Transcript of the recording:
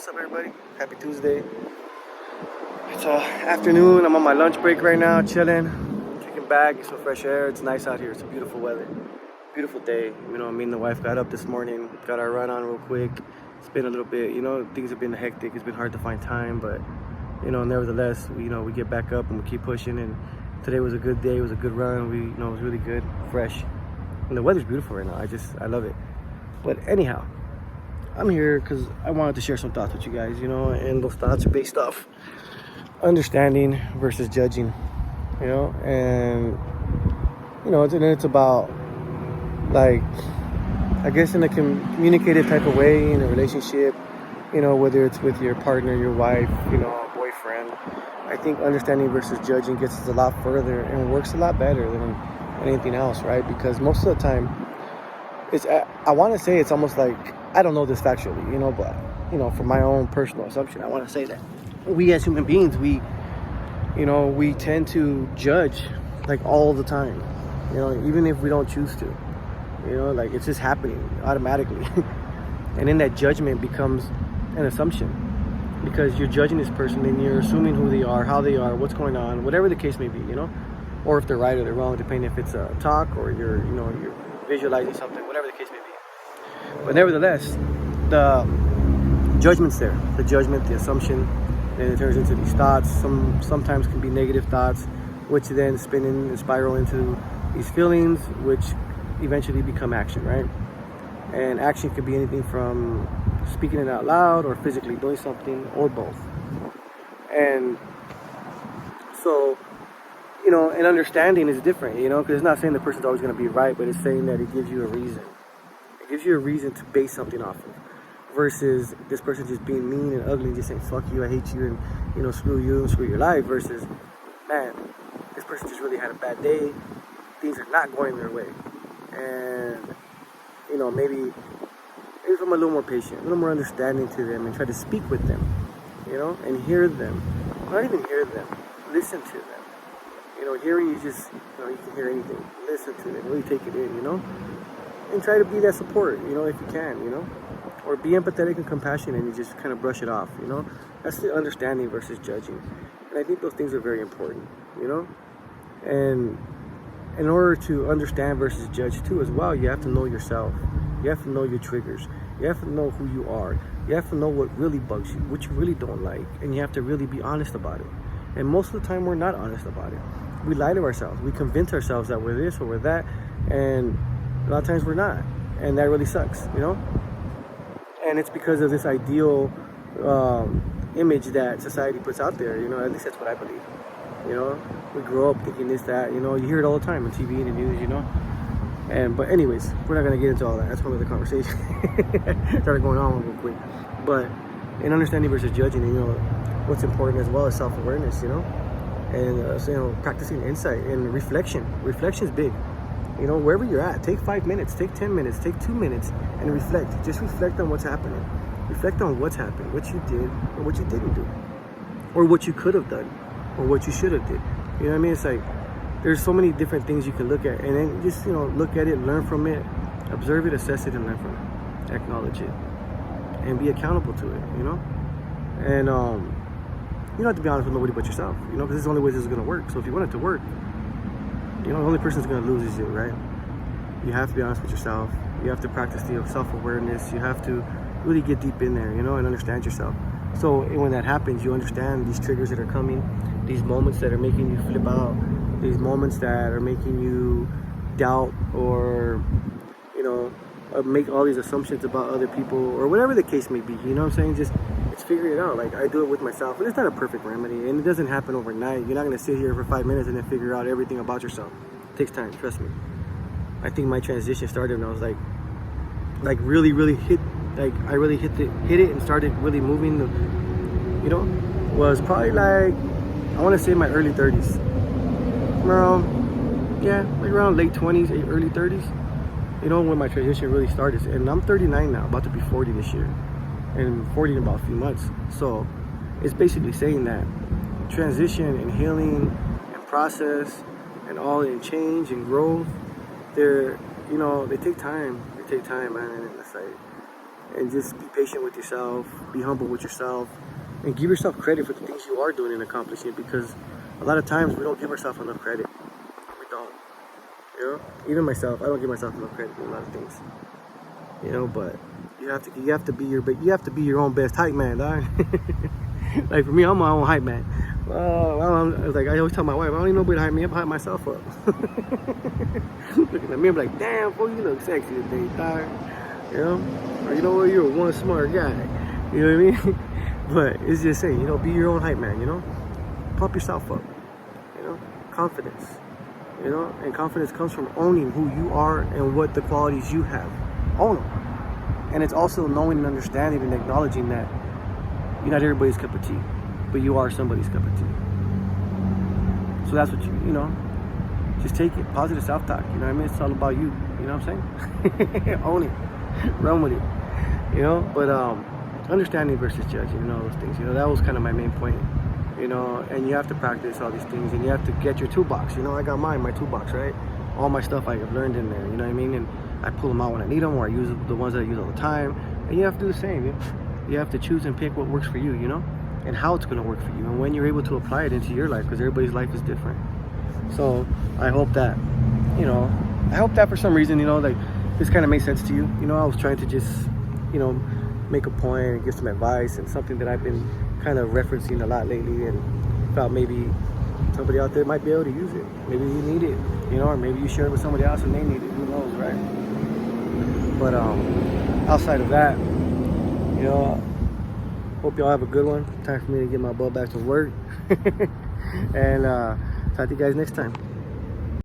What's up, everybody? Happy Tuesday. It's afternoon. I'm on my lunch break right now, chilling, kicking back, get some fresh air. It's nice out here. It's a beautiful weather, beautiful day. You know, me and the wife got up this morning, got our run on real quick. It's been a little bit, things have been hectic. It's been hard to find time, but nevertheless, we get back up and we keep pushing. And today was a good day. It was a good run. It was really good, fresh, and the weather's beautiful right now. I love it. But anyhow, I'm here because I wanted to share some thoughts with you guys, and those thoughts are based off understanding versus judging, and it's about, like, I guess in a communicative type of way in a relationship, whether it's with your partner, your wife, boyfriend. I think understanding versus judging gets us a lot further and works a lot better than anything else, right? Because most of the time, I want to say it's almost like, I don't know this factually, but, for my own personal assumption, I want to say that we as human beings, we tend to judge, like, all the time, even if we don't choose to, like, it's just happening automatically. And then that judgment becomes an assumption, because you're judging this person and you're assuming who they are, how they are, what's going on, whatever the case may be, or if they're right or they're wrong, depending if it's a talk or you're visualizing something, whatever the case may be. But nevertheless, the judgment's there. The judgment, the assumption, then it turns into these thoughts. Sometimes can be negative thoughts, which then spin and spiral into these feelings, which eventually become action, right? And action could be anything from speaking it out loud or physically doing something, or both. And so, and understanding is different, because it's not saying the person's always going to be right, but it's saying that it gives you a reason. It gives you a reason to base something off of, versus this person just being mean and ugly and just saying, fuck you, I hate you, and, screw you and screw your life, versus, man, this person just really had a bad day, things are not going their way. And, maybe if I'm a little more patient, a little more understanding to them, and try to speak with them, and hear them. Not even hear them, listen to them. Hearing, you just, you can hear anything. Listen to it, really take it in, and try to be that support, if you can, or be empathetic and compassionate, and you just kind of brush it off, That's the understanding versus judging. And I think those things are very important, And in order to understand versus judge too as well, you have to know yourself. You have to know your triggers. You have to know who you are. You have to know what really bugs you, what you really don't like, and you have to really be honest about it. And most of the time, we're not honest about it. We lie to ourselves. We convince ourselves that we're this or we're that, and a lot of times we're not. And that really sucks, And it's because of this ideal image that society puts out there, at least that's what I believe. We grow up thinking this, that, you hear it all the time on TV and the news, But anyways, we're not going to get into all that. That's part of the conversation. Started going on real quick. But in understanding versus judging, what's important as well is self-awareness, and practicing insight and reflection. Reflection is big. Wherever you're at, take 5 minutes, take 10 minutes, take 2 minutes, and reflect. Just reflect on what's happening. Reflect on what's happened, what you did or what you didn't do, or what you could have done, or what you should have did. You know what I mean? It's like, there's so many different things you can look at, and then just, look at it, learn from it, observe it, assess it, and learn from it. Acknowledge it, and be accountable to it, And you don't have to be honest with nobody but yourself, because this is the only way this is going to work. So if you want it to work, the only person that's going to lose is you, right? You have to be honest with yourself. You have to practice the self-awareness. You have to really get deep in there, and understand yourself. So when that happens, you understand these triggers that are coming, these moments that are making you flip out, these moments that are making you doubt or, make all these assumptions about other people, or whatever the case may be, you know what I'm saying? Just figure it out. Like, I do it with myself, and it's not a perfect remedy, and it doesn't happen overnight. You're not going to sit here for 5 minutes and then figure out everything about yourself. It takes time, trust me. I think my transition started when I was like really hit, like I really hit it and started really moving, was probably like, I want to say my early 30s. Around late 20s, early 30s, when my transition really started. And I'm 39 now, about to be 40 this year, and 40 in about a few months. So it's basically saying that transition and healing and process and all in change and growth, they take time. They take time, man. And it's like, and just be patient with yourself, be humble with yourself, and give yourself credit for the things you are doing and accomplishing, because a lot of times we don't give ourselves enough credit. We don't. You know? Even myself, I don't give myself enough credit for a lot of things. You know, but you have to be your own best hype man, dog. Like for me, I'm my own hype man. I always tell my wife, I don't need nobody to hype me up, I hype myself up. Looking at me, I'm like, damn, boy, you look sexy today, dog. You know? Or you know what, you're one smart guy. You know what I mean? But it's just saying, you know, be your own hype man, you know? Pump yourself up. You know? Confidence. You know? And confidence comes from owning who you are and what the qualities you have. Own them. And it's also knowing and understanding and acknowledging that you're not everybody's cup of tea, but you are somebody's cup of tea. So that's what you know, just take it. Positive self-talk, you know what I mean? It's all about you, you know what I'm saying? Own it. Run with it. You know, but understanding versus judging, you know, those things. You know, that was kind of my main point. You know, and you have to practice all these things, and you have to get your toolbox. You know, I got my toolbox, right? All my stuff I have learned in there, you know what I mean? And I pull them out when I need them, or I use the ones that I use all the time. And you have to do the same. You have to choose and pick what works for you, you know? And how it's going to work for you, and when you're able to apply it into your life, because everybody's life is different. So I hope that, you know, for some reason, you know, like this kind of made sense to you. You know, I was trying to just, you know, make a point and give some advice, and something that I've been kind of referencing a lot lately, and thought maybe somebody out there might be able to use it. Maybe you need it, you know, or maybe you share it with somebody else and they need it. Who knows, right? But outside of that, you know, hope y'all have a good one. Time for me to get my butt back to work. And talk to you guys next time.